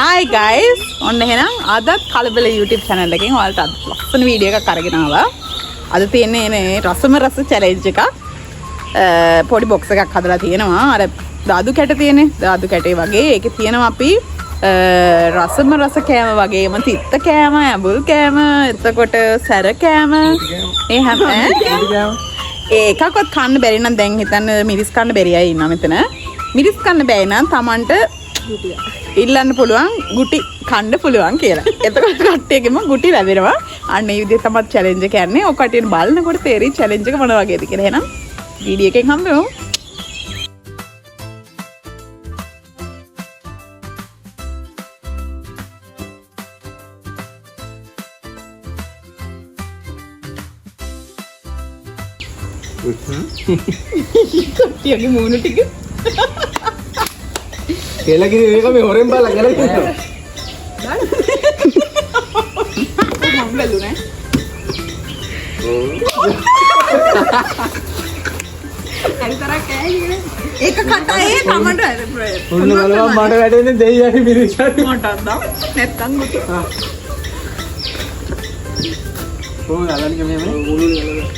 Hi guys. ඔන්න එහෙනම් අදත් කලබල YouTube channel එකෙන් ඔයාලට අද ලස්සන වීඩියෝ එකක් අරගෙන ආවා. අද තියෙන්නේ මේ රසම රස challenge එකක්. පොඩි box එකක් හදලා තියෙනවා. අර දාදු කැට තියෙන්නේ. දාදු කැටේ වගේ ඒකේ තියෙනවා අපි රසම රස කෑම වගේම තිත්ත කෑම, ඇඹුල් කෑම, එතකොට සැර කෑම. ඒ හැම ඒකක්වත් කන්න බැරි නම් දැන් හිතන්න මිරිස් කන්න බැරි අය ඉන්නවා මෙතන. මිරිස් කන්න බැයි නම් Tamanට ඉල්ලන්න පුළුවන් ගුටි කන්න පුළුවන් කියලා. එතකොට කට්ටියගෙම ගුටි ලැබෙනවා. අන්න ඒ විදිහට තමයි challenge එක යන්නේ. ඔය කට්ටියන් බලනකොට තේරෙයි challenge එක මොන වගේද කියලා. එහෙනම් වීඩියෝ එකෙන් හම්බෙමු. කට්ටියගේ මූණ ටික කෙලගිරි මේක මේ හොරෙන් බලලා ගලයි තියෙනවා. මම බැලුනේ. හරිතරක් කෑයි. ඒක කටේ තමන්ට උන්න බලවා මඩ වැටෙන්නේ දෙයියනි මිරිසත් මට අද්දා නැත්තම් ගුටි. ඕ අලන්නේ මේ උළුනේ ගලලා.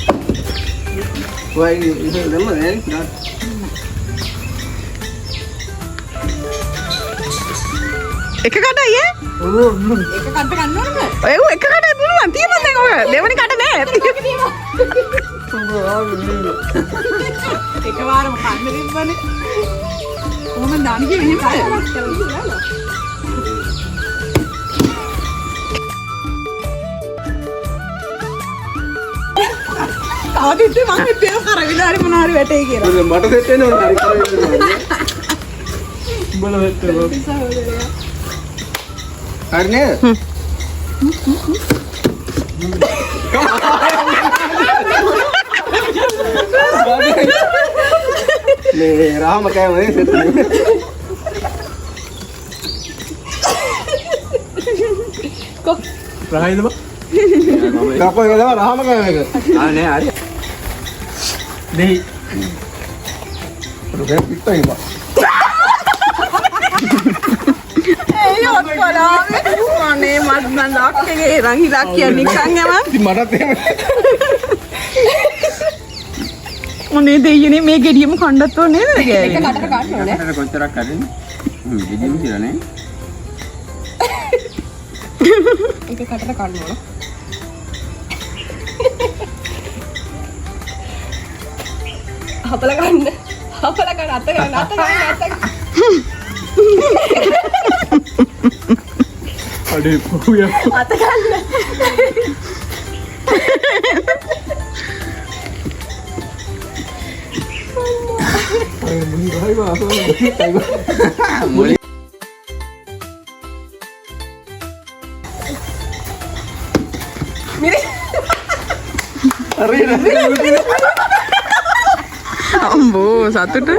වයි ඉතින් දැම්ම නෑ. එක කටයි ඈ? ඔව් එක කට ගන්න ඕනද? ඔය එක කටයි පුළුවන්. තියපන් දැන් ඔය. දෙවෙනි කට නෑ. එකවරම කන්න දෙන්නනේ. කොහොමද දාන්නේ කියන්නේ එහෙමද? ආදිත් මම හිතුවා කරවිලා හරි මොනවා හරි වැටේ කියලා. මට සෙට් වෙන්න ඕන හරි කරවෙන්න. බල වෙත්තේ. හරිනේ? මේ රාම කෑමනේ සෙට් වෙන්නේ. කො රායිද බා? කපෝ එක තමයි රාම කෑම එක. ආ නෑ හරි. දෙහි. රුපියල් පිටයි බා. ඒ ඔක්කොලාම අනේ මත් මන් ලක්කේ රංගිලා කියන්නේ නිකන් යම. ඉතින් මටත් එහෙම. මොනේ දෙයියනේ මේ ගෙඩියම කණ්ඩත් ඕනේ නේද එක කටට ගන්න ඕනේ. කටට කොච්චරක් අරින්නේ? ගෙඩියම කියලා නේ. එක කටට ගන්න ඕනේ. හපල ගන්න. හපල ගන්න අත ගන්න අත ගන්න අත ගන්න. අඩේ පොකුය. අත ගන්න. මුනි බා මුනි මිරි. අම්බෝ සතුට.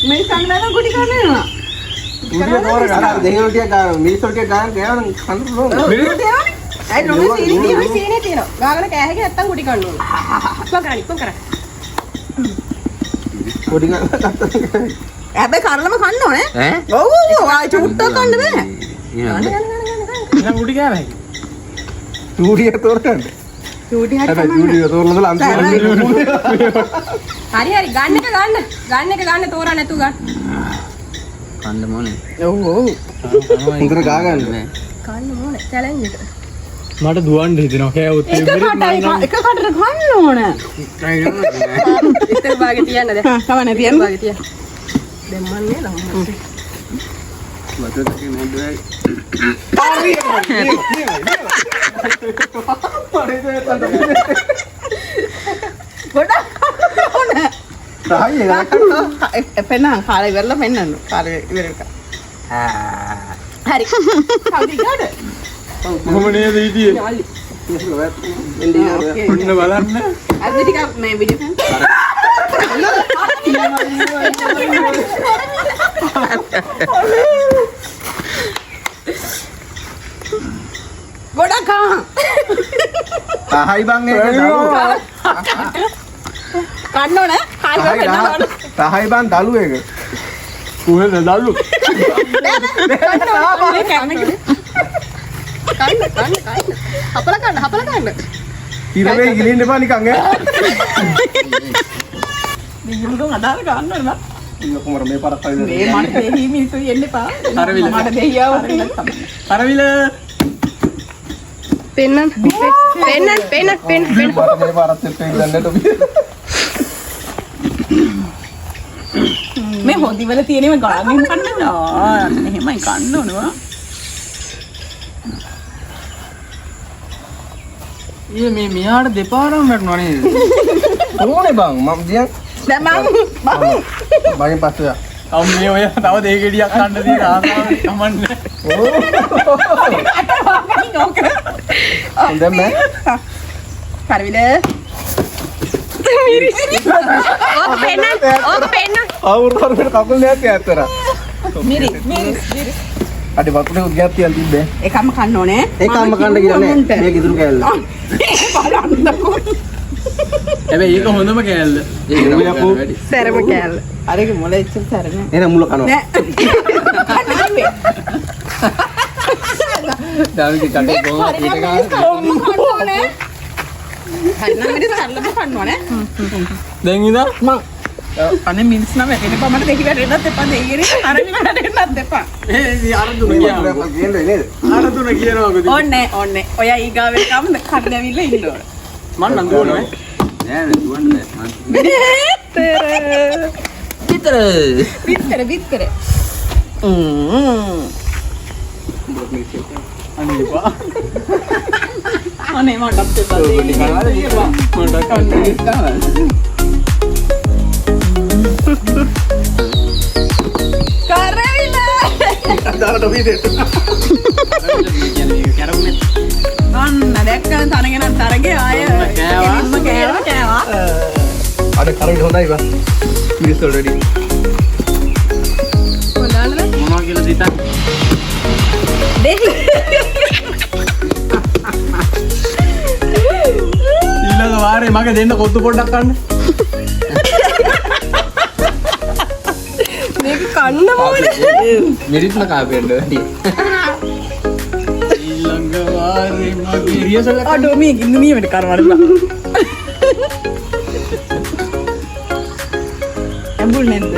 මේ සංග්‍රහන ගුටි කනවා. මුනි තෝර ගන්න දෙහිනෝ ටික ගන්න මිනිස්සු ටික ගන්න ගෑවන කන්න පුළුවන්. ඇයි නොමේ සීනි තියෙනවා. ගාගෙන කෑ හැකි නැත්තම් කුටි කන්න ඕනේ. ඉක්ම කරා. පොඩි ගන්න. හැබැයි කරලම කන්න ඕනේ. ඈ? ඔව් ආයි චුට්ටක් කන්න බෑ. ගන්න. කුටි ගෑවයි. කුටි තෝර ගන්න. චූටි හරි හැබැයි කමන්න. කුටි තෝරලා අන්තිමට හරි ගන්න එක ගන්න. ගන්න එක ගන්න තෝරා නැතු ගන්න. කන්න මොනේ. ඔව් ඔව්. හොඳට ගා ගන්න බෑ. කන්න ඕනේ චැලෙන්ජ් එක. මට දුවන්න හිතෙනවා කෑවොත් එක කටට ගන්න ඕන. ඉතින් බාගේ තියන්න දැන්. කවන්නේ තියන්න. බාගේ තියන්න. දැන් මන්නේ නම්. වතුර ටික නේද? ගොඩක් ඕන. රායි එක. පෙන්නන්න කාලේ ඉවරලා පෙන්නන්න. කාලේ ඉවර එක. හරි. කවුද ගාද? කොහොම නේද හිටියේ ඔන්න බලන්න අද ටික මේ වීඩියෝ ගොඩක් ආහයි බං ඒක කන්න ඕනේ. කායි වෙන්න ඕනේ. රහයි බන් දලු එක. කොහෙද දල්ලු? හපල කන්න. ඉරවේ ගිලින්න එපා නිකන් ඈ. මිනිහුන් අදාළ ගන්න නේද? ඉන්න කුමර මේ පාරක් හරිද? මේ මට දෙහි මිනිස්සු එන්න එපා. අරවිල. මට දෙහියව අරවිල. පෙන්නන්න. පෙන්න. මේ පාරත් එක්ක ඉඳන්නට ඔබ. මේ හොදි වල තියෙනම ගාමින් කන්න එහෙමයි කන්න ඕනවා. ඊයේ මේ මියාට දෙපාරක් වැටුණා නේද? ඕනේ බං මම දියන් දැන් මම මගෙන් පස්සේ යා. අම්මේ ඔය තව දෙක ගෙඩියක් කන්න තියෙන ආසාව කමන්නේ. දැන් මම කරවිල ඕක පෙන්න. අවුරුද්දකට කකුල් නැති ඇත්තට. මිරි අඩේ වතුරේ උද්ගයක් තියන් තිබ්බේ. එකම කන්න ඕනේ. ඒකම කන්න කියලා නේ. මේක ඉතුරු කෑල්ල. බලන්නකෝ. හැබැයි ඒක හොඳම කෑල්ල. ඒක නෙමෙයි අපෝ. සැරම කෑල්ල. අරගේ මොළ එච්චර සරන එන මුල කනවා. නෑ. ඩාවිඩ් කටේ කොහොමද ඊට ගාන? හරිනම් මිරි සරලම කන්න ඕනේ. දැන් ඉඳන් මං අනේ මිනිස් නම එතනපා මට දෙකි වැටෙන්නත් එපා දෙයියනේ අරගෙන වැටෙන්නත් එපා. ඒ අර දුන කියනවා. කියන්නේ නේද? අර දුන කියනවා කොහොමද? ඕන්නේ ඔය ඊගාවේ කම් කඩනවිල්ල ඉන්න ඕන. මන් නම් දුවනවා. නෑ දුවන්නේ නෑ. විතර අනේ බා. අනේ මටත් එපා දෙයියනේ. මට කන්නේ කරවිල දාලා ඩොබි දෙන්න. අන්න දැක්කම තනගෙන තරගේ ආය කෑවා. අර කරවිල හොඳයි බා. මිනිස් ඔල්රෙඩි. මොනවා කියලා දිතක්? දෙහි ඊළඟ වාරේ මගේ දෙන්න කොත්තු පොඩ්ඩක් කන්න. මේක කන්න ඕනේ. මිරිත්ම කාපෙන්න වැඩි. ඊළඟ වාරේ මගේ රියසල් එක අඩෝ මේ ගින්න නියමෙට කරවන්න. ඇඹුල් නැද්ද?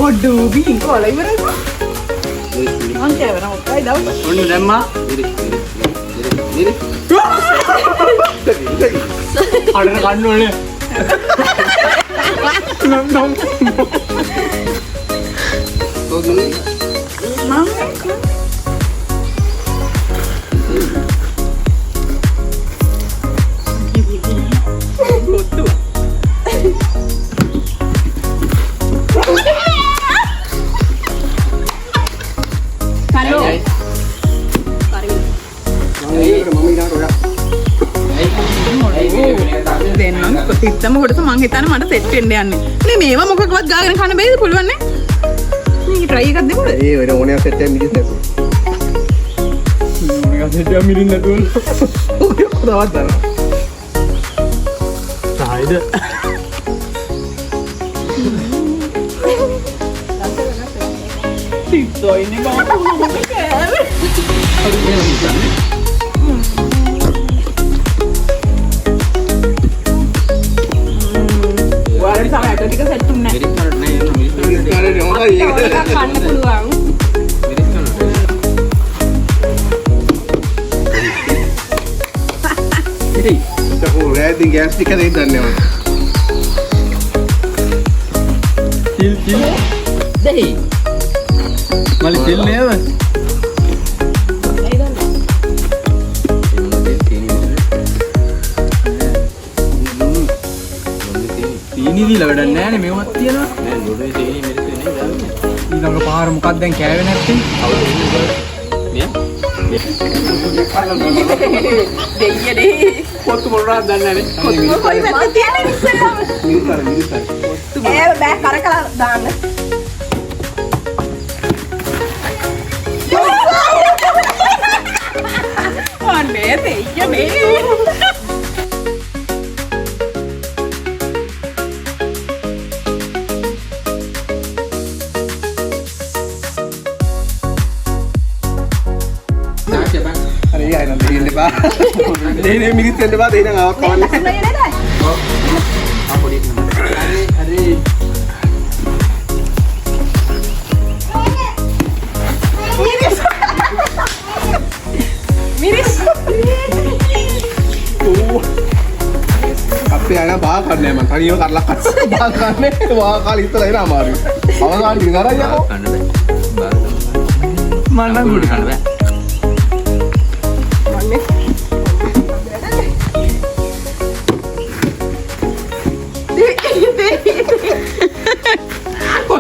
ඔඩෝ බින් කොල ඉවරද? මං කෑවනා ඔක්කොයි දවස්. ඔන්න දැම්මා. අඩන කන්න ඕනේ. දෙන්නම් තිත්තම කොටස මං හිතන්නේ මට සෙට් වෙන්න යන්නේ. නේ මේවා මොකක්වත් ගාගෙන කන්න බෑද පුළුවන් නේ? මේක try එකක් දෙමුද? ඒ වෙන ඕනේ සෙට් එක මිරිස් නැතු. මම ගියා මිරින් නැතුව. කොහොමද දාන්න? සායිද? තිත්තෝයිනේ බා. ඔයාලට තමයි අට ටික සෙට් උන්නේ නැහැ. කරේ හොඳයි ඒක. කන්න පුළුවන්. ඒක රෑදින් ගෑස් ටික දෙන්න දන්නේ නැහැ. තිල් දෙහි. මලි තිල් නේද? සීනි දීලා වැඩක් නැහැ නේ මේවත් තියනවා. නෑ ගොඩේ සීනි මිරිස් වෙන්නේ දාන්නේ. ඊළඟ පාර මොකක්ද දැන් කෑවේ නැත්තේ? දෙයියනේ. කොත්තු මොනවද දන්නේ නැහැ. කොයි පැත්තේ තියෙන්නේ ඉස්සෙල්ලාම? මිරිස් ඒ බෑ කරකලා දාන්න. අනේ දෙයියනේ. නේ මිරිත් වෙන්න බෑ දෙන්න ආවක් නේ කවන්නේ. ලස්සනයි නේද? හරි මිරිස්. අපේ අය බා කන්නේ මම තනියම කරලා කස්ස බා කන්නේ වා කාලේ ඉතලා එන අමාරුයි. අවසාන ඉතින් කරා යකෝ. මන්නම් ගුඩි කන්න බෑ.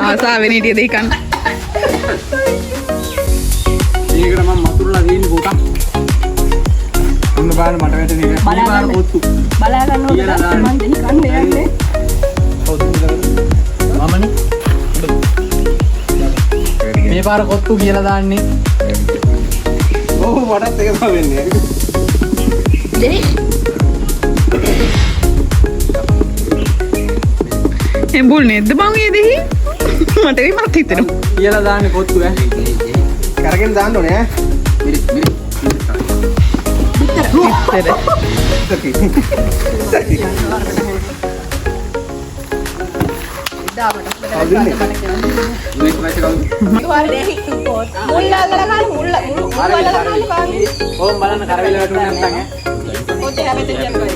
ආසාවෙන් හිටිය දෙයි කන්න. මේකට මම මතුරුලා දෙන්නේ පොතා. අන්න බලන්න මට වැටෙන එක. මේ පාර ඔත්තු. බලා ගන්න ඕනේ මම දෙන්න කන්නේ යන්නේ. මමනේ. මේ පාර කොත්තු කියලා දාන්නේ. ඔව් මටත් ඒක තමයි වෙන්නේ. දෙයි. එඹුල් නෙද්ද බං ඒ දෙහි? මට විමත් හිතෙනවා. කියලා දාන්නේ කොත්තු ඈ. කරගෙන දාන්න ඕනේ ඈ. මිරිත් මේක වැටි කවුද? මුල්ල අල්ලලා ගන්න මුල්ල අල්ලලා ගන්න. ඕම් බලන්න කරවිල වැටුනේ නැත්නම් ඈ. ඔතේ හැමතෙම යනවා.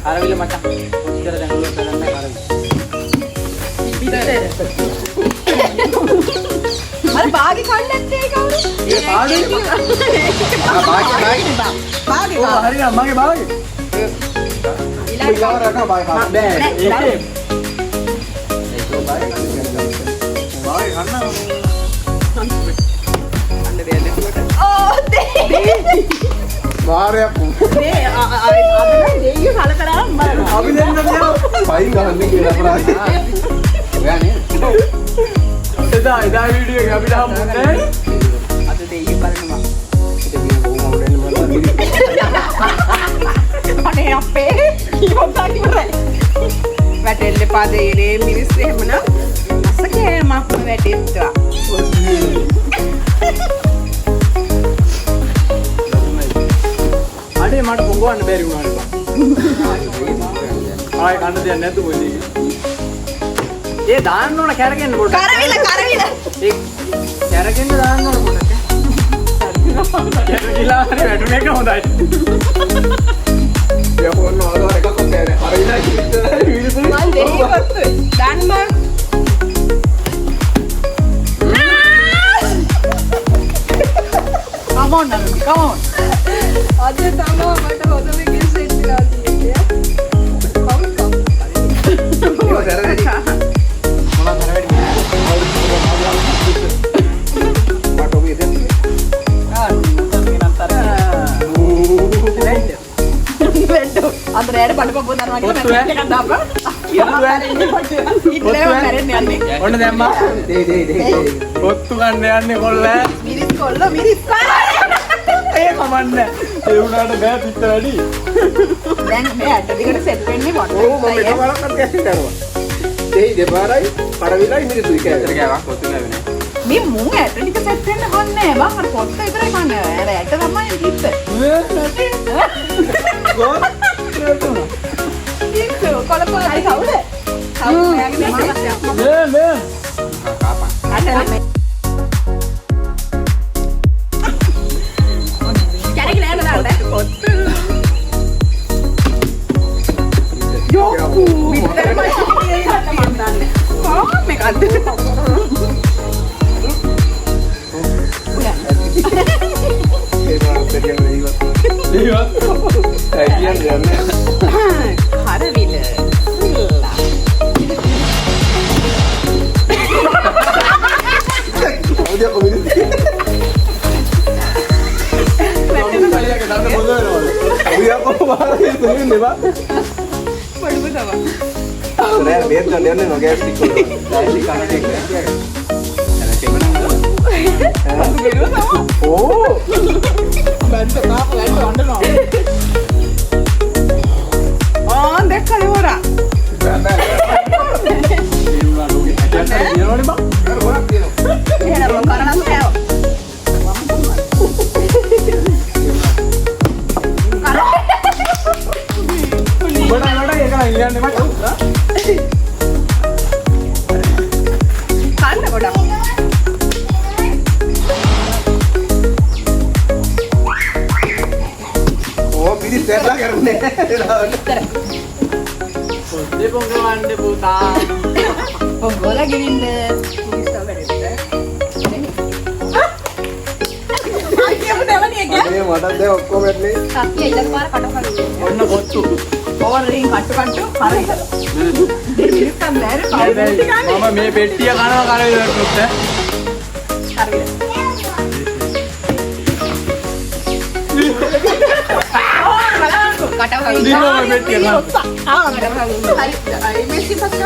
කරවිල මචං. කොච්චර දැන් උලක් කරන්න කරවිල. අර බාගේ කන්නත් ඒ කවුරු? ඒ බාගේ බාගේ ඕ හරියට මගේ බාගේ. ඊළඟ රටා බයි හා. බෑ ඒකේ බාගේ ඕ දෙයි. වාරයක් මේ අද දෙයිය කල කරාම බලන්න. අපි දෙන්න තියනවා. පයින් ගහන්නේ කියලා අපරාධ. ඔයා නේ. එදා වීඩියෝ එක අපිට හම්බුනේ. අද දෙයිය බලනවා. ඉතින් බොහොම උඩින් මම අනේ අපේ කීවතා ඉවරයි. වැටෙන්න එපා දෙයිනේ මිරිස් එහෙමනම් අසකේමක් වැටෙත්වා. අනේ මට පොඟවන්න බැරි වුණා. ආයි කන්න දෙයක් නැද්ද මොකද? ඒ දාන්න ඕන කැරගෙන්න පොඩ්ඩක්. කරවිල ඒ කැරගෙන්න දාන්න ඕන පොඩ්ඩක්. කැරගිලා හරි වැටුන එක හොඳයි. යපොන්න ආවර එකක් ඔතේ හරියලා ඉතින් මන් දෙයි කොත්තු දාන්න බං. Come on, Nalini, come on. අද තමයි මට හොඳම කිස් සෙට් වෙලා තියෙන්නේ. කවුද? ඒක දැරෙන්නේ මොනවද කරවෙන්නේ? මට ඔබ ඉතින් අන්තරයට බලපොබ්බ දන්නවා කොත්තු කියලා ඈ? මැසේජ් එකක් දාපන්. ඉතින් මැරෙන්නේ යන්නේ. ඔන්න දැම්මා. දෙයි කොත්තු ගන්න යන්නේ කොල්ල. මිරිස් කොල්ල මිරිස් ඒ කමන්නේ. ඒ උනාට බෑ පිට වැඩි. දැන් මේ ඇට දිගට සෙට් වෙන්නේ මොකක්ද? ඕ මම එක බලක් අත්‍යවශ්‍ය කරනවා දෙයි දෙපාරයි කරවිලයි මිරිසුයි කෑවේ ගාවක් කොත්තු ගාවේ මේ මුං ඇට ටික සෙට් වෙන්න හොන්නේ බං අර පොත්ත විතරයි කන්නේ. අර ඇට තමයි කිත්ත. කිත්ත කොළපොළ හරි කවුද? කවුද මෙයාගේ මේ මේ අන්න කැරකිලා යන්න දාන්න. කොත්තු. කොහොම එකක්ද? කරවිල. පොඩු Oh, dekkale hora. එහෙනම් කරන්න බෑ. කන්න ගොඩක්. ඕ පිරිස් දැක්ලා කරන්නේ. පොඩ්ඩේ පොංගවන්න පුතා. පොංගෝල ගිනින්න. මේ මටත් දැන් ඔක්කොම ඇట్లේ. සත්‍ය ඉලක්ක පාර කටකරු. ඔන්න කොත්තු. ඕවරින් කට්ටු හරියට. දෙවිස් කන්නේ මම මේ පෙට්ටිය කනවා කරවිලට උත් හරියට. කටකරු. දිනම පෙට්ටිය කනවා. ඉතින් තමයි.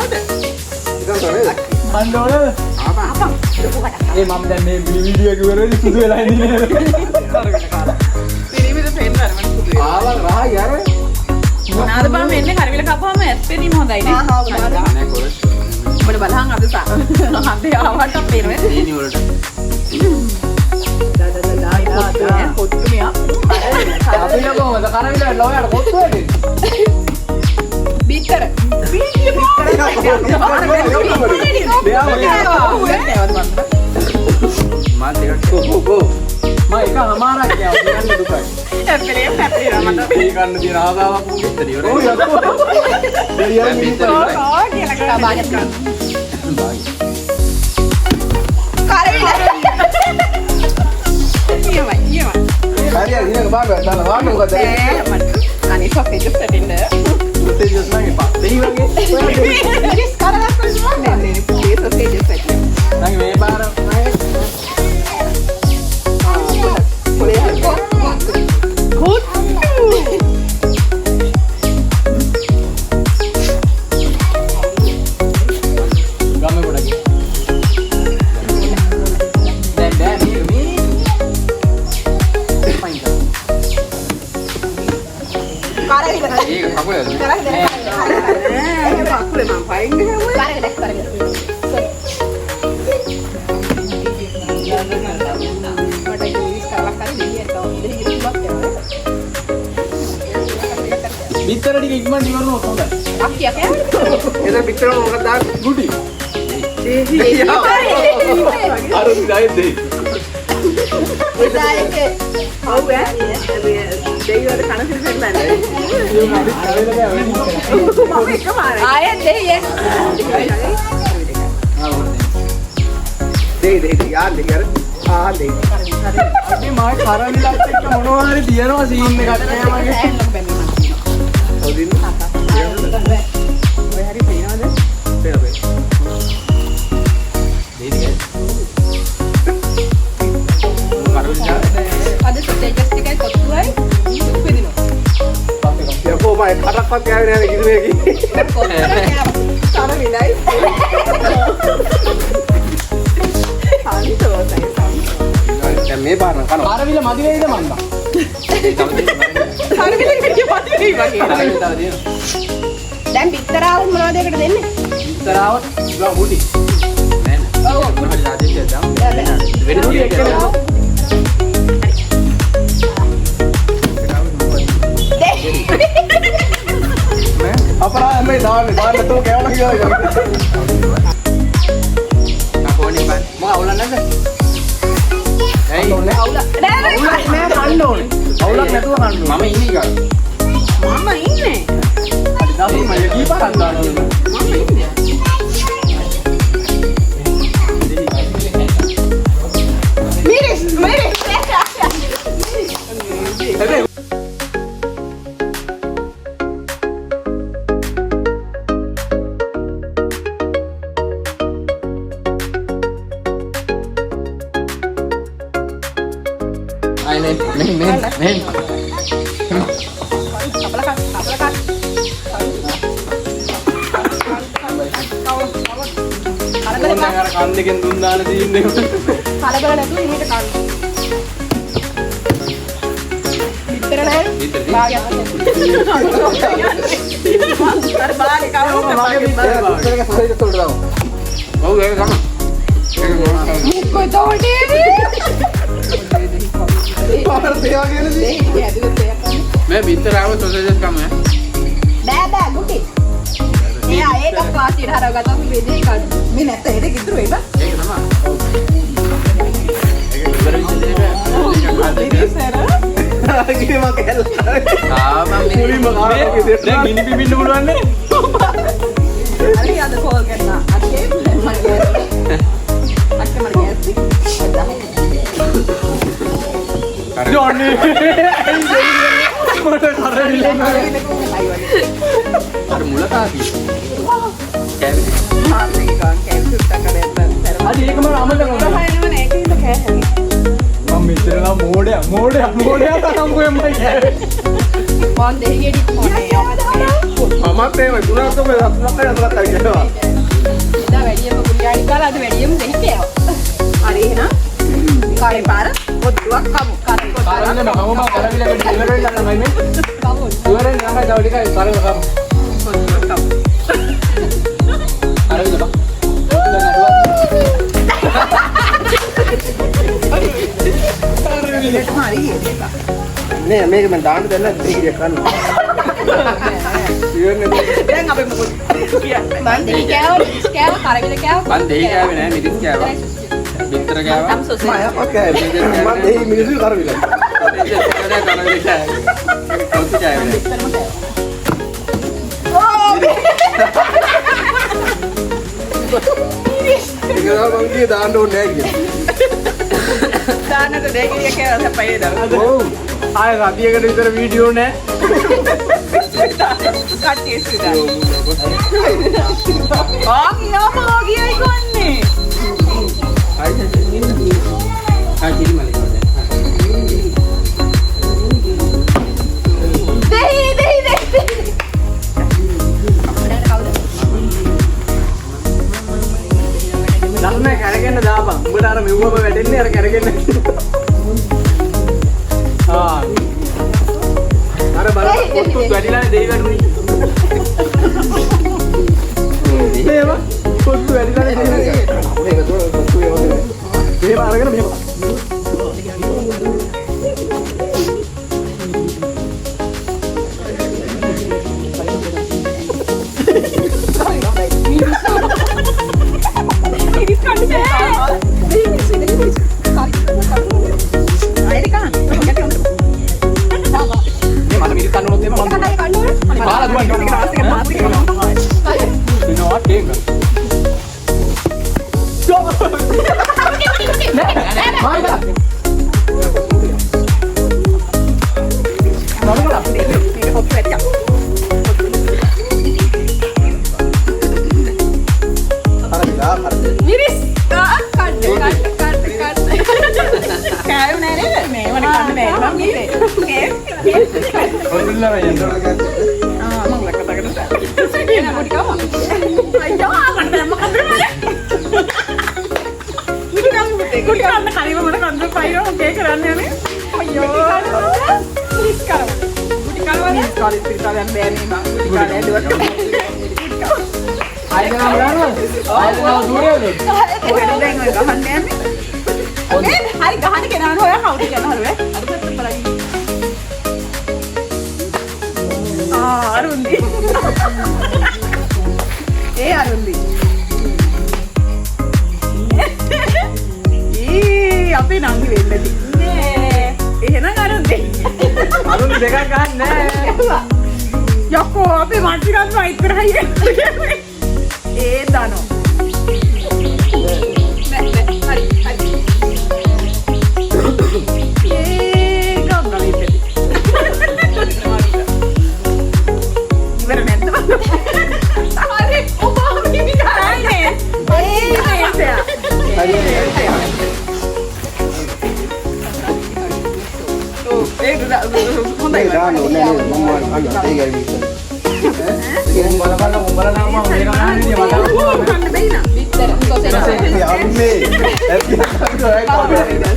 මණ්ඩෝල ඒ මම දැන් මේ වීඩියෝ එක ඉවරයි සුදු වෙලා ඉන්නේ පිරිමිද පෙන්නන්න මම සුදු. ආවා රහ යාර. මොනවාද බං මෙන්නේ කරවිල කපුවම ඇස් පෙනීම හොඳයි නේ. ආ උනාද? නෑ කොරස් උඹට බලහන් අද හන්දේ ආවට පේනවා. සීනි වලට කොත්තු මෙයා. අපි කොහමද කරවිලට ලෝයට කොත්තු වෙන්නේ බිත්තර. මා දෙකට කෝ මම එක අමාරක් කියන්නේ දුකයි පැපරේ රමත. මේ කන්න තියෙන ආසාවක් උගෙත්තර ඉවරයි දෙයියන් මිනිස්සු. කියලා බාගත් කරන්න. ඊයමයි. හරි හරි ඉතින් බාග දාලා වාන්න මොකද? අනේ සොකේ ජොස් දෙන්න. සේජස් නැගේ පස්සේ වගේ ඉස් කරලා කොහොමද නේ පොලේ සොකේ ජොස් දෙන්න. නැගේ මේ පාර පොලේ හරි good. ගම ගොඩක් දැන් දැන් මේ ෆයින් කරවිල. ඒක කපුවද අකුලේ මම පයින් ගිහුවා. කරගෙන කරගෙන. මට ඉංග්‍රීසි කරලා කරේ දෙයියට ඉතින් ඉතිරිවත් කරනවා. බිත්තර ටික ඉක්මනට ඉවරනොත් හොඳයි අක්කිය කියන්නේ. එතන පිටර මොකක්ද දාන්න? ගුටි ඒ අර ඉඳයි දෙයි ඉදායක ඔව් ඈ. දෙයියට කන සිල් දෙන්නන්නේ. මම එක මාරයි. ආයෙත් දෙයියේ. දෙයි යාන්නේ කර. ආ දෙයි. අපි මා කරවිලත් එක්ක මොනවා හරි තියනවා සීන් එකක් නෑ මගේ හොදින්න. ඔය හරි පේනවද? පේනවා. අද සොසේජස් ටිකයි කොත්තුයි උපදිනවා. යකෝ මම කටක්වත් ගෑවේ නැහැ කිසිමේකි. කරවිලයි. අනිතෝසයි. දැන් මේ පාරන කනවා. කරවිල මදි වේද මන්ද කරවිලෙන් පිටිය පදිරි වගේ. දැන් පිටරාව මොනවද ඒකට දෙන්නේ? ඉතරාවත් ගා ගුටි නෑ නෑ ඔව් මොනවද ආදේශය දාමු වෙන දුරිය කියලා අපරාධ මේ දාන්නේ තෝ කෑවලා කියලා. කපෝනේ බන් මම අවුලක් නැද්ද ඇයි අවුල නෑ නෑ අවුලක් නෑ කන්න ඕනේ අවුලක් නැතුව කන්න ඕනේ මම ඉන්නේ ගා මම ඉන්නේ. හරි දාපු මම කීපාරක් දානවා මම ඉන්නේ. මිරිස් මිරිස්. හැබැයි අයිනේ මෙන් ඕන අර කන් දෙකෙන් දුන් දාන තියෙන්නේ කලබල නැතුව ඉන්නට කන්න. පිටර නැහැ. විතර භාගයක්. අර බාලේ කවුරුත් මගේ විතර උත්තරක සොයිද තොල්ට දාමු. ඔව් ඒක ගන්න කොයි තෝටේ? පාර තේවා කියලාදී. දෙයි ඇදුවේ දෙයක්. मैं भीतर आओ तो जस्ट कम है බෑ බෑ ගුටි. ඒක වාසියට හරවගත්තා අපි වෙදේ කන්න. මේ නැත්ත ඒක ඉතුරු වෙයි බා. ඒක තමයි. කිරිම කැල්ල. මුලින්ම කාරේ දැන් ගිනි පිපින්න පුළුවන් නේ. හරි අද කෝල් කරනවා. අක්කේ මගේ අක්කේ මගේ ඇස්ති. ජොනි මට කරන්නේ අර මුල කාපි. කැවිලි. මාත් එක ගන්න කැම්ප් එකකට කරලා අද ඒකම අමතක වුණා හයනවනේ ඒක ඉත කෑහරි. මම මෙතනලා මෝඩයා තරම් කොහෙන්මයි කෑවේ මම දෙහි ගෙඩි මොනේ මමත් එහෙම තුනක් තමයි රත්නක් කියනවා. ඉතින් වැඩියම කුරියානි කාලා අද වැඩියම දෙහි කෑවා. හරි එහෙනම් කාලේ පාර පොත්තුවක් කමු. කාලේ පොත්තුවක්. පාරන්නේ මම කරවිල වැඩි ඉවර වෙන්න නම් මේ කවුද? ඉවරෙන් නම් තව ටිකයි කරවිල කමු පොත්තුවක් කමු. කරවිල බා ඒක හරි ඒක. නේ මේක මම දාන්න දෙන්න දෙහිය කන්න. ඉවරනේ. දැන් අපි මොකද කියන්නේ? මම දෙහි කෑවා කරවිල කෑවා. මම දෙහි කෑවේ නෑ මිරිස් කෑවා. බිත්තර කෑවා. නම් සොසයි. මම දෙහි මිරිස් කරවිල. කොත් කෑවේ. ඒක තමයි මම කිය දාන්න ඕනේ නෑ කියලා. දාන්නට දෙකිය කියලා සපයි දාන්න. ඔව්. ආය රතියකට විතර වීඩියෝ නෑ කට්ටිය ඉස්සරහට. ගියයි කොන්නේ. ධර්මය කැරගෙන දාපන් උඹට අර මෙව්වම වැටෙන්නේ අර කැරගෙන අර බලන්න පොත්තු වැඩිලානේ දෙයි වැටුනේ මේව පොත්තු වැඩිලානේ දෙයි වැටුනේ මේක තෝ පොත්තු ඒවද මේව අරගෙන මේව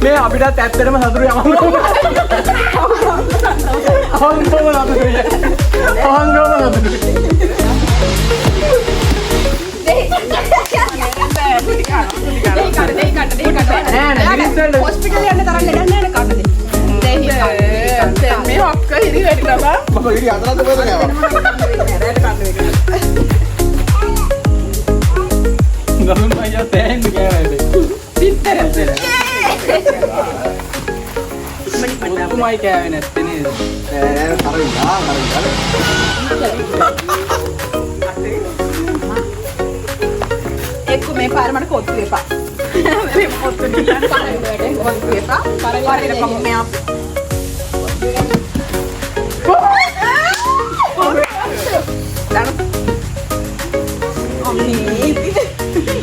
මේ අපිටත් ඇත්තටම සතුරු යමු. හොස්පිටල් යන්න තරම් ලෙඩක් නෑ නේ කන්න දෙහි. මේ ඔක්ක හිරි වැඩි තමයි. මම ඉරි අතරත් කොහෙද යනවා. මයි කෑවේ නැත්තේ නේද? එක්ක මේ පාර මට කොත්තු එපා. මේ කොත්තු නිකන් කොත්තු එපා. පාරේ කම්මේ අප.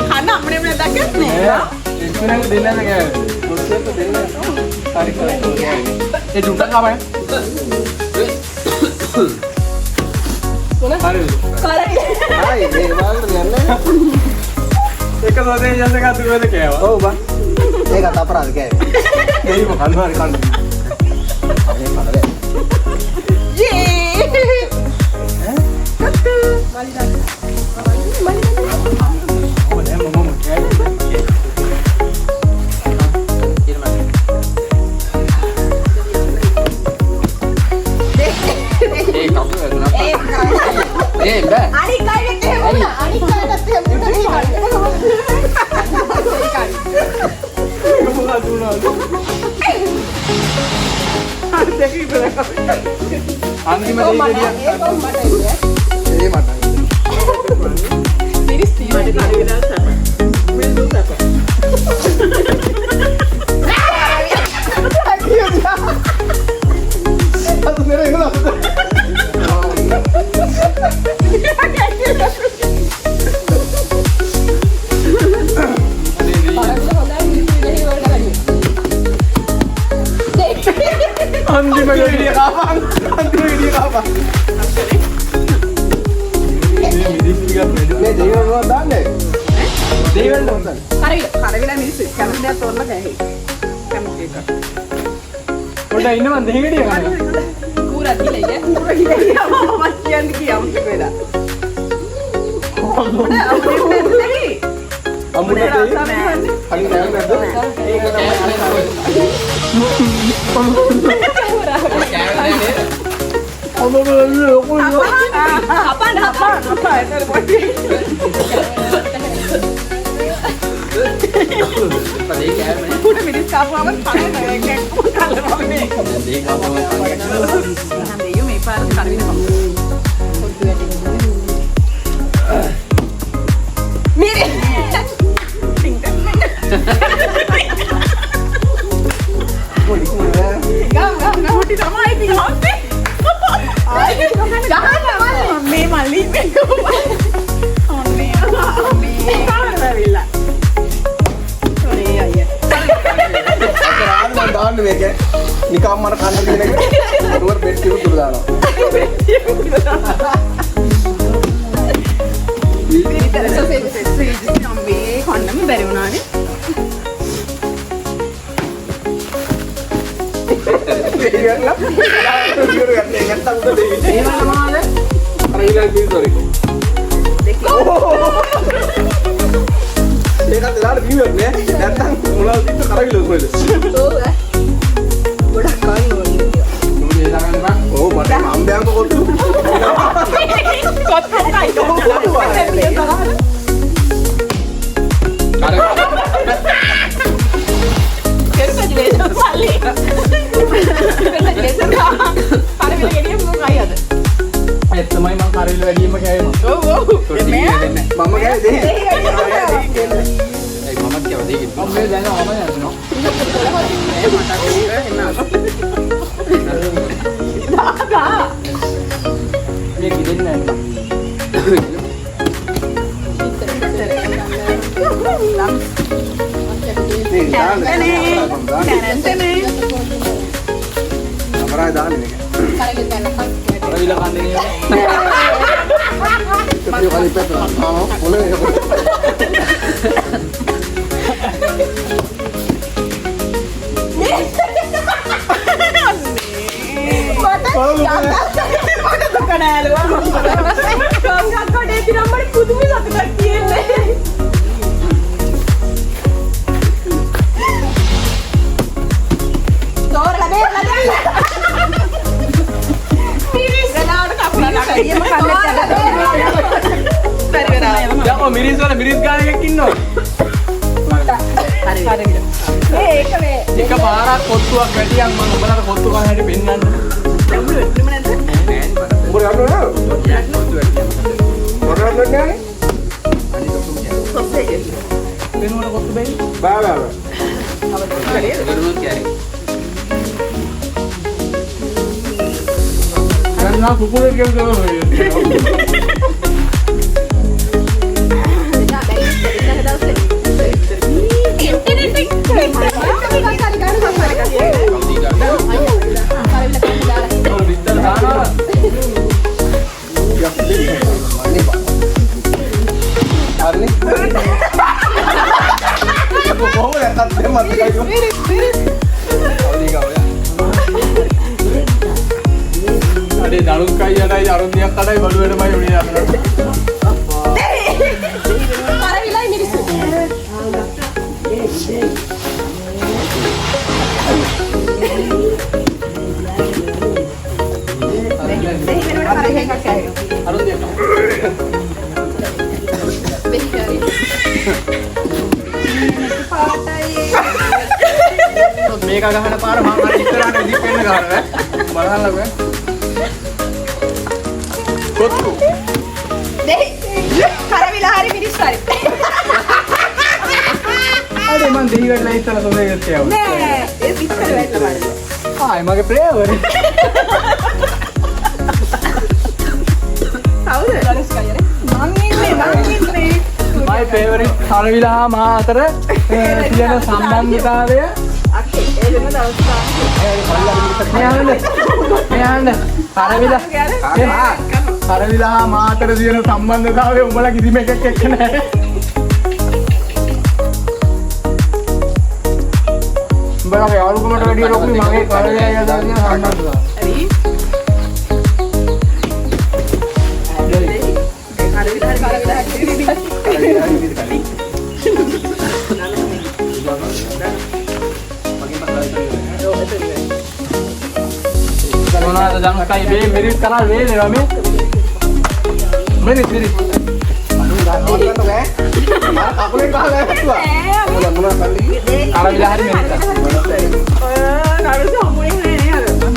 කන්න අපේ මේ දැක්කේ එක්කෙනෙක් දෙන්නද කෑවේ? කොච්චරද දෙන්නේ? හරි කරා. ඒ දුක කවයි. හරි. ආයි මේ වලට යන්නේ. එක සෝදේ යන්න ගත්ත වෙල කෑවා. ඔව් බං. ඒකත් අපරාධ කෑවේ. දෙයි මොකක්ද හරි කන්න. අනේ පඩලේ. යේ ඔය දැන් මම කෑවේ. ඒ කපුව වෙනවා. ඒ බෑ. අනික් අයගෙත් එහෙම වුණා. අනික් අයටත් එහෙම වුණා. මොකද දුනාද? අන්තිම ඒක දෙවියන් මට එන්නේ. ඒ මට. මිරිස් තියෙනවා කාරිවිලා සප. මිරිස් සප. අද මෙරේ ඉන්න අපිට. අන්තිම දෙවියන් කාපන්. අන්තිම දෙවියන් කාපන්. මේ මිරිස් ටිකක් මේ දෙවියන් මොනවද දාන්නේ? දෙවියන් හොඳයි. කාරිවිලා මිරිස් කැමති දෙයක් තෝරලා කෑහේ. කැමති එක. පොඩ්ඩක් ඉන්න මන් දෙහිගඩිය ගන්න. කූරා දිලේ කූරා දිලේ මම කියන්නේ කියමු කියලා. අමුඩ දෙයි. හරි නෑ නේද? ඒක පුඩ මිරිස් කාපුවම පන්නේ නැහැ කල්ලනවා මේ. හන්දේ මේ පාර කාරිවිලා මිරිස් ගම් හොටි තමයි පිටෝන්නේ. ආයි ගහන්න මේ මල්ලි මේක. ඔන්නේ මේ කාරවිලා. ඔනේ අයියා. කරාන මන් දාන්නේ මේක. නිකම් මර කන්න කියන එක. ඒකවල බෙඩ් ටික තුල දානවා. විතර සෙසෙ අම්බේ කොන්නම බැරි වුණානේ. ඒකලා. ඉවර ගන්න එක නැත්තම් උඩ දෙවි. ඒ වල මොනවද? අර ඊළඟ පිටුරේ. ඒකත් දාලා බීවර් නේ. නැත්තම් මොනවද පිට කරවිල කොහෙද? ඔව්. ගොඩක් කන්න ඕනේ. නුඹේ දාගන්න බං. ඕ මට අම්බයන්ක කොටු. කොත් කයි අර කෙරුකජිලේෂන් සල්ලි. කෙරුකජිලේෂන් කාරිවිලා ගෙඩිය මොකක් අයද? ඇත්තමයි මං කරවිල වැඩිම කෑවෙනවා. ඔව් ඔව්. මේ මම ගෑ දෙහි. ඒ මමත් කියව දෙකේ. මම මේ දැන් ආවම යනවා. මේ කිදෙන්නේ නැහැ. මේ දාන්නේ. අපරාධ දාන්නේ මේක. කරවිල කන්නේ නේ. ඒක කලිප පෙත්ත. මොනේ ඒක. මට දුක නෑලුවා. කවුරුත් කොටේ තිරම් මට පුදුම සතුටක් තියෙන්නේ. තෝරලා දෙන්න. මිරිස් ගලාවට කපුලා නගියම කන්නේ. බැරි වෙනවා. දැන් ඔය මිරිස් වල මිරිස් ගාන එකක් ඉන්නවා. ඒක මේ එක පාරක් කොත්තුවක් වැඩියක් මම ඔබලට කොත්තු කන හැටි පෙන්නන්න. උඹ යන්න නෑ. මොනවද නෑ? වෙනවල කොත්තු බැරි. බෑ බෑ. ගන්නා කුකුලේ කියනවා. අනේ දරුන් කයියටයි අරුන්දියක් කඩයි බලුවෙටමයි උනේ අපිට. කරවිලයි මිනිස්සු. මේක ගහන පාර මම අර ඉස්සරහට ඉදික් වෙන්න ගහනවා. බලන්නකෝ. කොත්තු. දෙහි කරවිලා හරි මිනිස්සු හරි. අනේ මං දෙහි වෙලා ඉස්සරහ තොලේ ගත්තා. නෑ ඒ ඉස්සර වෙන්න බලන්න. ආයි මගේ ප්‍රේවරි. කවුද? ධනුෂ්කයනේ. මං ඉන්නේ. my favorite කරවිලා මා අතර තියෙන සම්බන්ධතාවය අක්කේ ඒ වෙන දවස් මෙයන්ද කරවිලා මා අතර තියෙන සම්බන්ධතාවය උඹලා කිසිම එකක් එක්ක නැහැ. උඹලා යාළුකමට වැඩි ලොකුයි මගේ කරවිලා යදා තියෙන සම්බන්ධතාවය. මොනවාද ජනකයි මේ මෙරිට් කරා වේනේ රමේ මෙරිට් අකුලෙන් ගහලා ඇත්තුවා. මොනවා කල්ලි? කරවිලා හරි මෙරිට්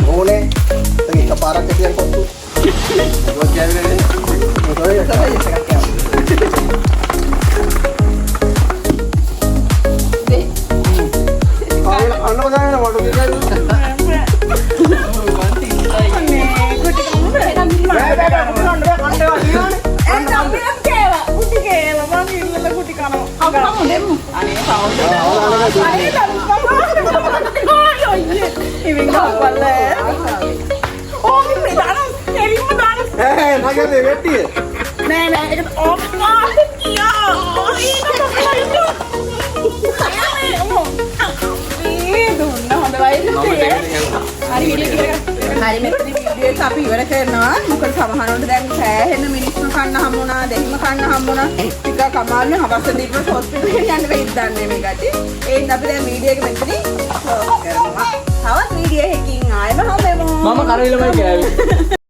ඕනේ. ඒක එකපාරක් කියන කොත්තු. ඒක කියන්නේ හරි මෙතන වීඩියෝ එක අපි ඉවර කරනවා. මොකද සමහරවිට දැන් සෑහෙන මිනිස්සු කන්න හම්බුණා, දෙහිම කන්න හම්බුණා. ටිකක් අමාරුනේ හවස දීපුව හොස්පිටල් එකට යන්න වෙයිද දන්නේ මේ ගැටි. ඒත් අපි දැන් වීඩියෝ එක මෙතනින් ක්ලෝස් කරනවා. තවත් වීඩියෝ එකකින් ආයෙම හම්බෙමු. මම කරවිලමයි ගෑවේ.